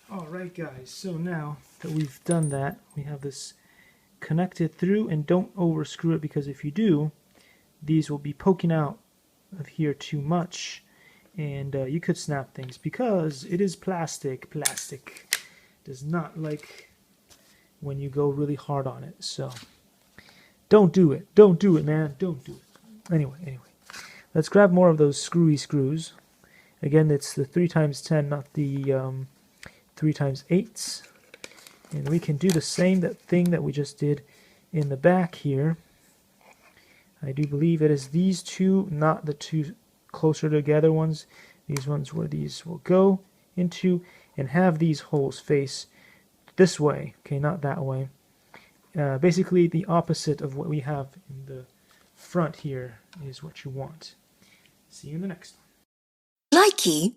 Alright guys, so now that we've done that, we have this connected through, and don't over screw it, because if you do, these will be poking out of here too much, and you could snap things, because it is plastic. Plastic does not like when you go really hard on it, so don't do it. Don't do it, man. Don't do it. Anyway. Let's grab more of those screwy screws. Again, it's the 3x10, not the 3x8s. And we can do the same thing that we just did in the back here. I do believe it is these two, not the two closer together ones. These ones where these will go into, and have these holes face this way. Okay, not that way. Basically, the opposite of what we have in the front here is what you want. See you in the next one. Likey.